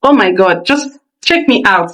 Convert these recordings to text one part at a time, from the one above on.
Oh my God, just check me out.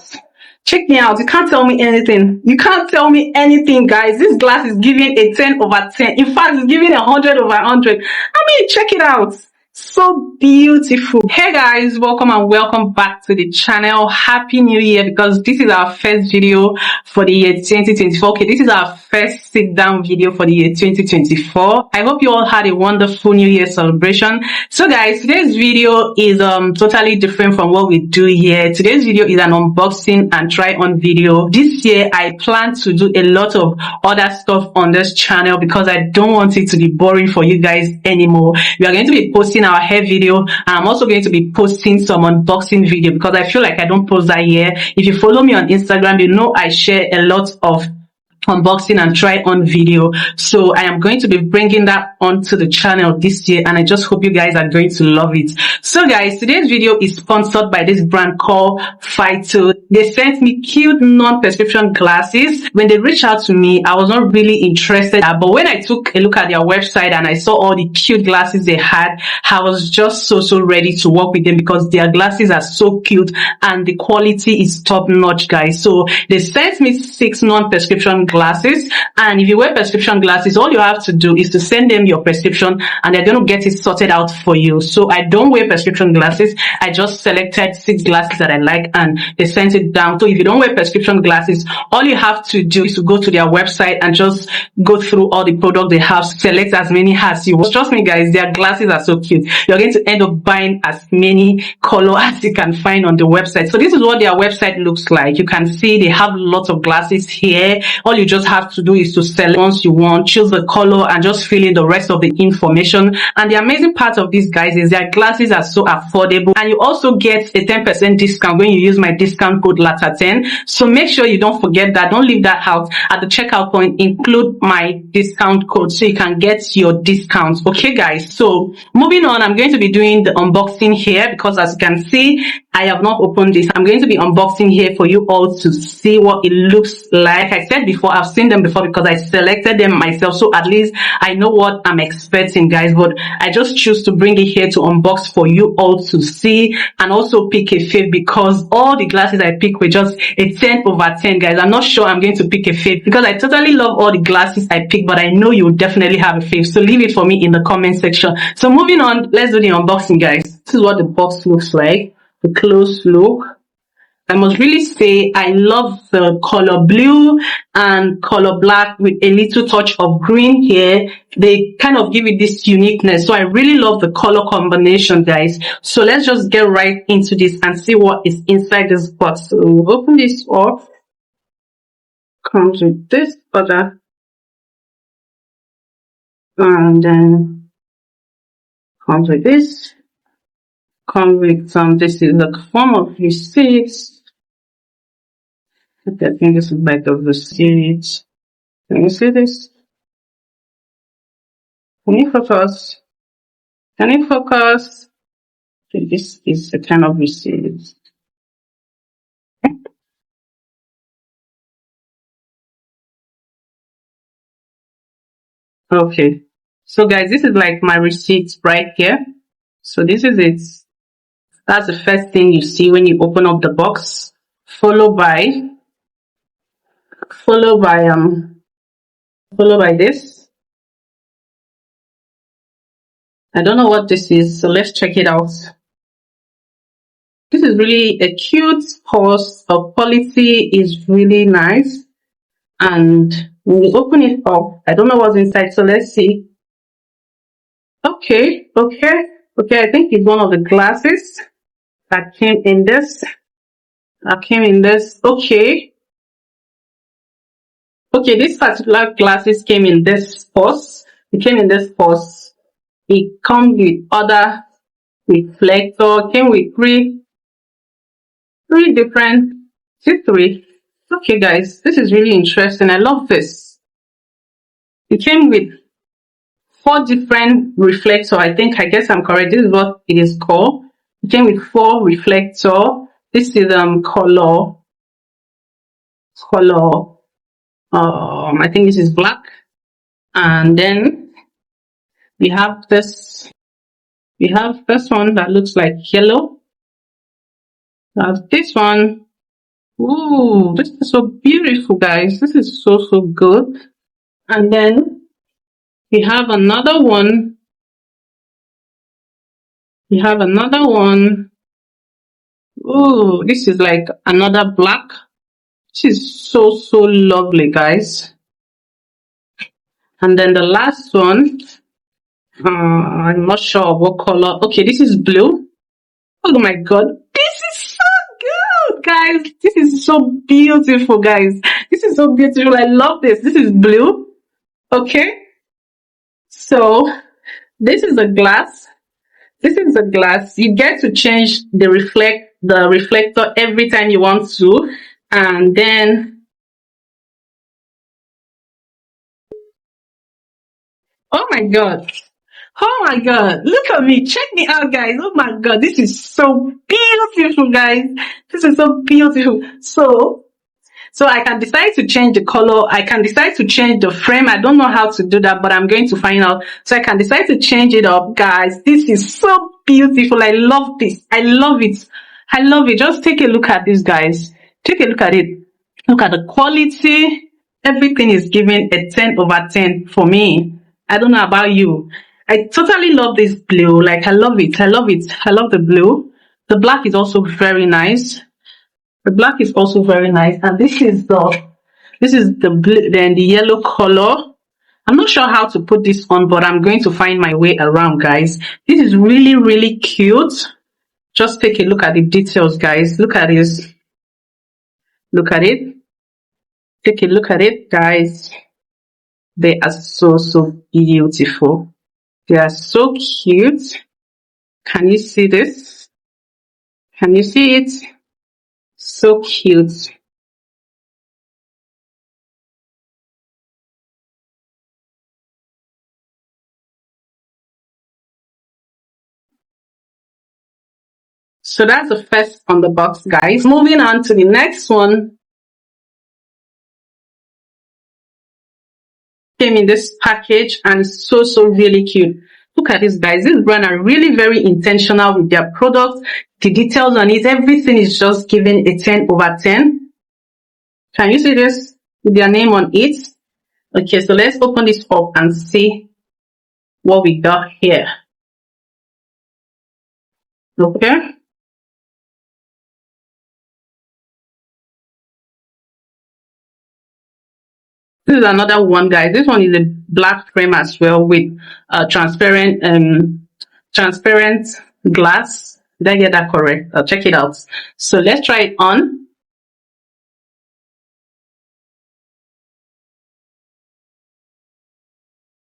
Check me out. You can't tell me anything. You can't tell me anything, guys. This glass is giving a 10 over 10. In fact, it's giving 100 over 100. I mean, check it out. So beautiful. Hey guys, welcome and welcome back to the channel. Happy New Year, because this is our first video for the year 2024. Okay, this is our first sit down video for the year 2024. I hope you all had a wonderful New Year celebration. So guys, today's video is totally different from what we do here. Today's video is an unboxing and try on video. This year I plan to do a lot of other stuff on this channel because I don't want it to be boring for you guys anymore. We are going to be posting our hair video, and I'm also going to be posting some unboxing video because I feel like I don't post that here. If you follow me on Instagram, you know I share a lot of unboxing and try on video, so I am going to be bringing that onto the channel this year, and I just hope you guys are going to love it. So guys, today's video is sponsored by this brand called Fytoo. They sent me cute non-prescription glasses. When they reached out to me, I was not really interested, but when I took a look at their website and I saw all the cute glasses they had, I was just so ready to work with them because their glasses are so cute and the quality is top notch, guys. So they sent me 6 non-prescription glasses, and if you wear prescription glasses, all you have to do is to send them your prescription and they're going to get it sorted out for you. So I don't wear prescription glasses. I just selected 6 glasses that I like and they sent it down. So if you don't wear prescription glasses, all you have to do is to go to their website and just go through all the products they have, select as many as you want. Trust me guys, their glasses are so cute. You're going to end up buying as many color as you can find on the website. So this is what their website looks like. You can see they have lots of glasses here. All you just have to do is to select once you want, choose the color, and just fill in the rest of the information. And the amazing part of these guys is their glasses are so affordable, and you also get a 10% discount when you use my discount code LATA10. So make sure you don't forget that. Don't leave that out. At the checkout point, include my discount code so you can get your discount. Okay guys, so moving on, I'm going to be doing the unboxing here because as you can see, I have not opened this. I'm going to be unboxing here for you all to see what it looks like. I said before, I've seen them before because I selected them myself, so at least I know what I'm expecting, guys. But I just choose to bring it here to unbox for you all to see and also pick a fave because all the glasses I picked were just a 10 over 10, guys. I'm not sure I'm going to pick a fave because I totally love all the glasses I picked, but I know you definitely have a fave, so leave it for me in the comment section. So moving on, let's do the unboxing, guys. This is what the box looks like. The close look. I must really say I love the color blue and color black with a little touch of green here. They kind of give it this uniqueness. So I really love the color combination, guys. So let's just get right into this and see what is inside this box. So we'll open this up. Comes with this other. And then comes with this. Come with this is the form of receipts. I think this is back of the receipt. Can you see this? Can you focus? Can you focus? Okay, this is a kind of receipt. Okay. So guys, this is like my receipt right here. So this is it. That's the first thing you see when you open up the box, followed by this. I don't know what this is, so let's check it out. This is really a cute purse. The quality is really nice, and when we open it up, I don't know what's inside, so let's see. Okay, I think it's one of the glasses that came in this. Okay, this particular glasses came in this purse. It came in this purse. It comes with other reflector. Came with three different. Three. Okay, guys, this is really interesting. I love this. It came with 4 different reflector. I guess I'm correct. This is what it is called. It came with 4 reflector. This is color. I think this is black, and then we have this one that looks like yellow. This one. Ooh, this is so beautiful, guys. This is so, so good. And then we have another one. We have another one. Ooh, this is like another black. This is so, so lovely, guys. And then the last one, I'm not sure what color. Okay, this is blue. Oh my god, this is so good, guys. This is so beautiful, guys. This is so beautiful. I love this. This is blue. Okay, so this is a glass. This is a glass. You get to change the reflector every time you want to, and then oh my god. Oh my god, look at me, check me out, guys. Oh my god, this is so beautiful, guys. This is so beautiful. So I can decide to change the color. I can decide to change the frame. I don't know how to do that, but I'm going to find out. So I can decide to change it up, guys. This is so beautiful. I love this. I love it. I love it. Just take a look at this, guys. Take a look at it. Look at the quality. Everything is given a 10 over 10 for me. I don't know about you. I totally love this blue. Like, I love it. I love it. I love the blue. The black is also very nice. The black is also very nice, and this is the blue, then the yellow color. I'm not sure how to put this on, but I'm going to find my way around, guys. This is really, really cute. Just take a look at the details, guys. Look at this. Look at it. Take a look at it, guys. They are so, so beautiful. They are so cute. Can you see this? Can you see it? So cute. So that's the first on the box, guys. Moving on to the next one. Came in this package and so, so really cute. Look at this, guys. This brand are really very intentional with their products. The details on it, everything is just given a 10 over 10. Can you see this with their name on it? Okay, so let's open this up and see what we got here. Okay. This is another one, guys. This one is a black frame as well with transparent glass. Did I get that correct? I'll check it out. So let's try it on.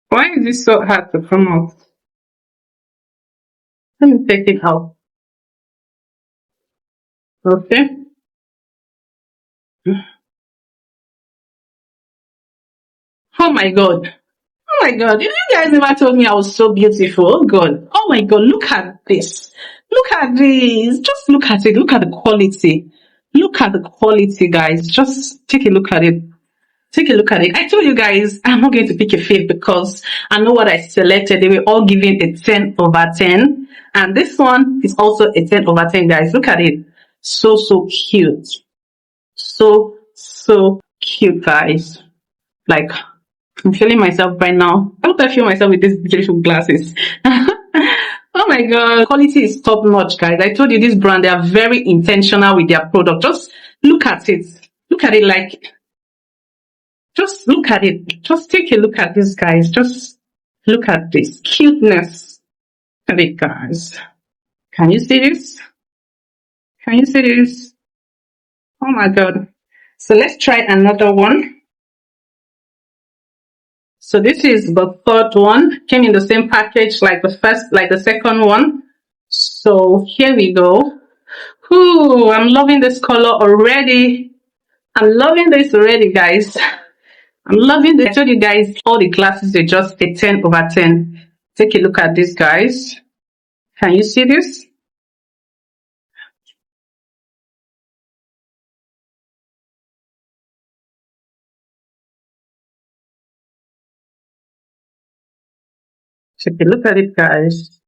Why is this so hard to come out? Let me take it out. Okay. Oh my god. Oh my god. You guys never told me I was so beautiful. Oh god. Oh my god. Look at this. Look at this. Just look at it. Look at the quality. Look at the quality, guys. Just take a look at it. Take a look at it. I told you guys I'm not going to pick a fave because I know what I selected. They were all giving a 10 over 10. And this one is also a 10 over 10, guys. Look at it. So, so cute. So, so cute, guys. Like, I'm feeling myself right now. I hope I feel myself with these beautiful glasses. Oh my god, quality is top notch, guys. I told you this brand, they are very intentional with their product. Just look at it. Look at it like, just look at it. Just take a look at this, guys. Just look at this cuteness. Look at it, guys. Can you see this? Can you see this? Oh my god. So let's try another one. So this is the third one. Came in the same package like the second one. So here we go. Ooh, I'm loving this color already. I'm loving this already, guys. I'm loving this. I told you guys all the glasses are just a 10 over 10. Take a look at this, guys. Can you see this? Take a look at it, guys.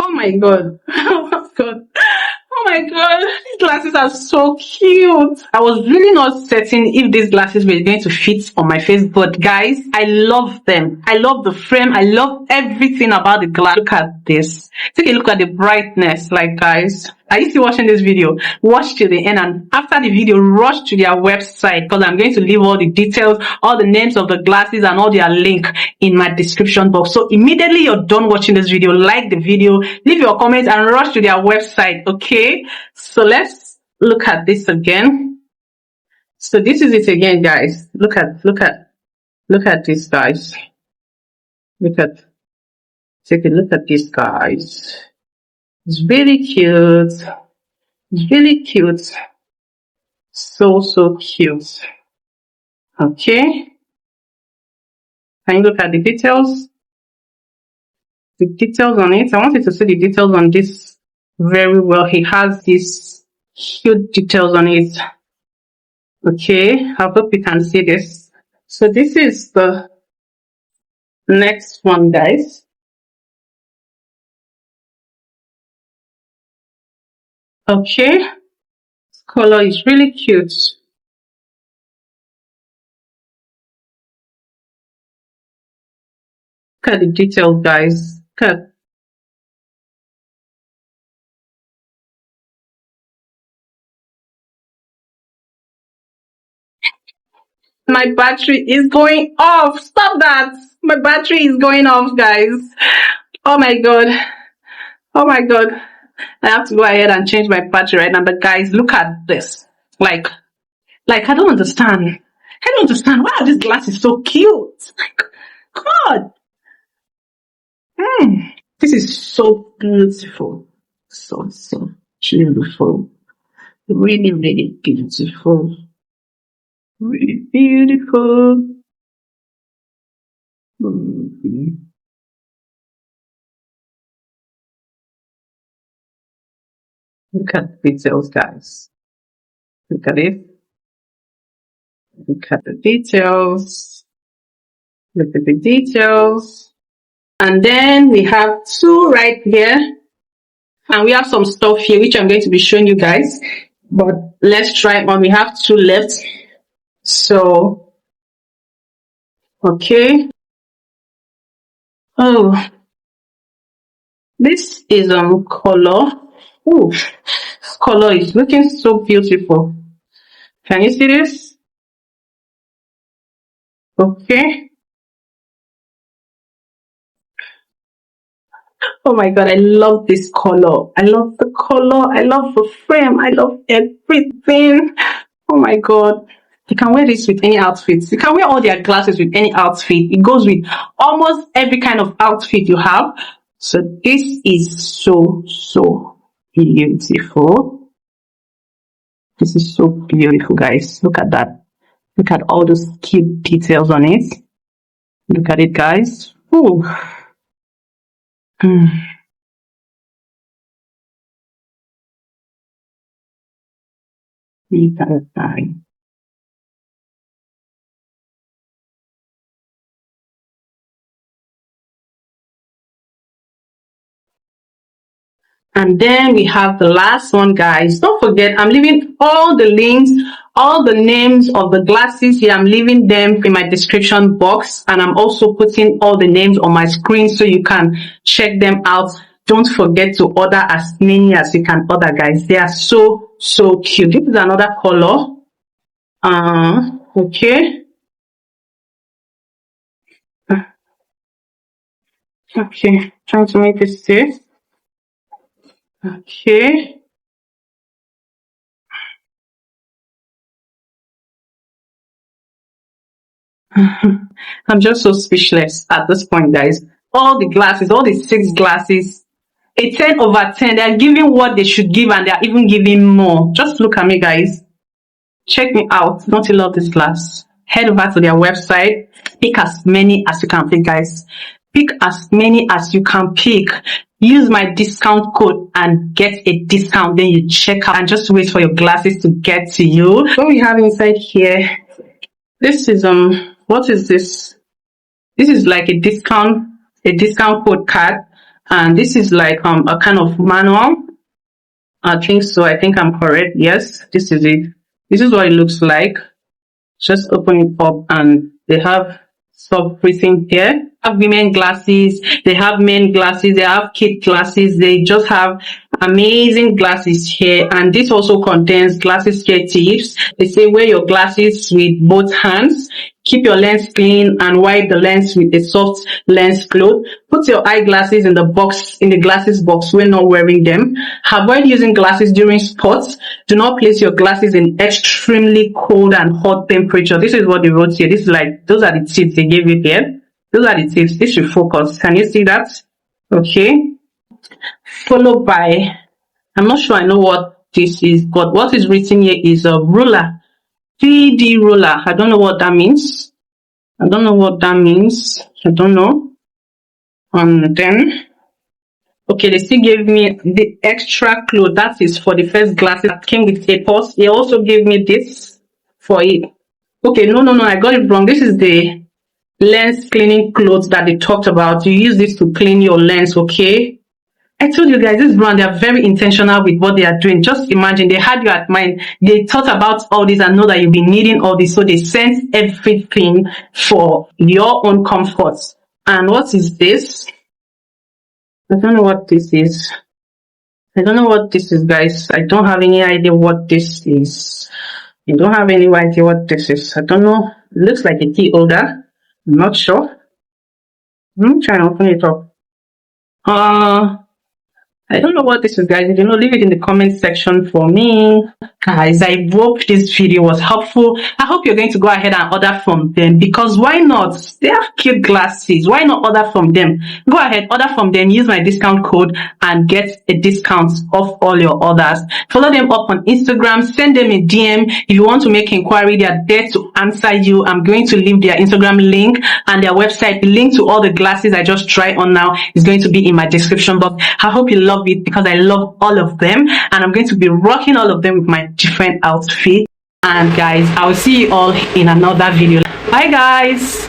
Oh my god. Oh my god. Oh my god. These glasses are so cute. I was really not certain if these glasses were going to fit on my face, but guys, I love them. I love the frame. I love everything about the glass. Look at this. Take a look at the brightness. Like, guys, are you still watching this video? Watch till the end, and after the video, rush to their website, because I'm going to leave all the details, all the names of the glasses and all their link in my description box. So immediately you're done watching this video, like the video, leave your comments and rush to their website. Okay, so let's look at this again. So this is it again, guys. Look at this, guys. Take a look at this, guys. It's really cute. It's really cute. So cute. Okay, can you look at the details? The details on it. I want you to see the details on this very well. He has these huge details on it. Okay, I hope you can see this. So this is the next one, guys. Okay, this color is really cute. Look at the details, guys. Look at my battery is going off. Stop that. My battery is going off, guys. Oh my god. Oh my god. I have to go ahead and change my battery right now. But guys, look at this. Like I don't understand. I don't understand. Why are these glasses so cute? Like, God. This is so beautiful. So beautiful. Really beautiful. Really beautiful. Look at the details, guys. Look at it. Look at the details. Look at the details. And then we have two right here. And we have some stuff here, which I'm going to be showing you guys. But let's try on. We have two left. So, okay. Oh, this is color. Oh, this color is looking so beautiful. Can you see this? Okay. Oh my god, I love this color. I love the color. I love the frame. I love everything. Oh my god. You can wear this with any outfit. You can wear all their glasses with any outfit. It goes with almost every kind of outfit you have. So this is so beautiful. This is so beautiful, guys. Look at that. Look at all those cute details on it. Look at it, guys. Ooh. Look at it, guys. And then we have the last one, guys. Don't forget, I'm leaving all the links, all the names of the glasses here. I'm leaving them in my description box. And I'm also putting all the names on my screen so you can check them out. Don't forget to order as many as you can order, guys. They are so cute. This is another color. Okay. Okay. Trying to make this safe. Okay. I'm just so speechless at this point, guys. All the glasses, all the 6 glasses, a 10 over 10. They're giving what they should give, and they're even giving more. Just look at me, guys. Check me out. Don't you love this glass? Head over to their website. Pick as many as you can pick, guys. Pick as many as you can pick. Use my discount code and get a discount. Then you check out and just wait for your glasses to get to you. What we have inside here, this is what is this? This is like a discount code card. and this is like a kind of manual. I think so. I think I'm correct. Yes, this is it. This is what it looks like. Just open it up and they have stuff written here. They have women glasses, they have men glasses, they have kid glasses, they just have amazing glasses here. And this also contains glasses care tips. They say wear your glasses with both hands, keep your lens clean and wipe the lens with a soft lens cloth. Put your eyeglasses in the box, in the glasses box when not wearing them. Avoid using glasses during sports. Do not place your glasses in extremely cold and hot temperature. This is what they wrote here. This is like, those are the tips they gave you here. Those are the tips. This should focus. Can you see that? Okay. Followed by, I'm not sure I know what this is, but what is written here is a ruler. 3D ruler. I don't know what that means. I don't know what that means. I don't know. Then, okay, they still gave me the extra cloth. That is for the first glasses that came with a purse. They also gave me this for it. Okay, no, I got it wrong. This is the lens cleaning cloth that they talked about. You use this to clean your lens, okay? I told you guys, this brand, they are very intentional with what they are doing. Just imagine, they had you at mind. They thought about all this and know that you'll be needing all this. So they sent everything for your own comfort. And what is this? I don't know what this is. I don't know what this is, guys. I don't have any idea what this is. I don't have any idea what this is. I don't know. It looks like a key holder. I'm not sure. I'm trying to open it up. I don't know what this is, guys. If you know, leave it in the comment section for me. Guys, I hope this video was helpful. I hope you're going to go ahead and order from them, because why not? They have cute glasses. Why not order from them? Go ahead, order from them. Use my discount code and get a discount off all your orders. Follow them up on Instagram. Send them a DM. If you want to make inquiry, they are there to answer you. I'm going to leave their Instagram link and their website. The link to all the glasses I just tried on now is going to be in my description box. I hope you love it, because I love all of them, and I'm going to be rocking all of them with my different outfits. And guys, I'll see you all in another video. Bye guys.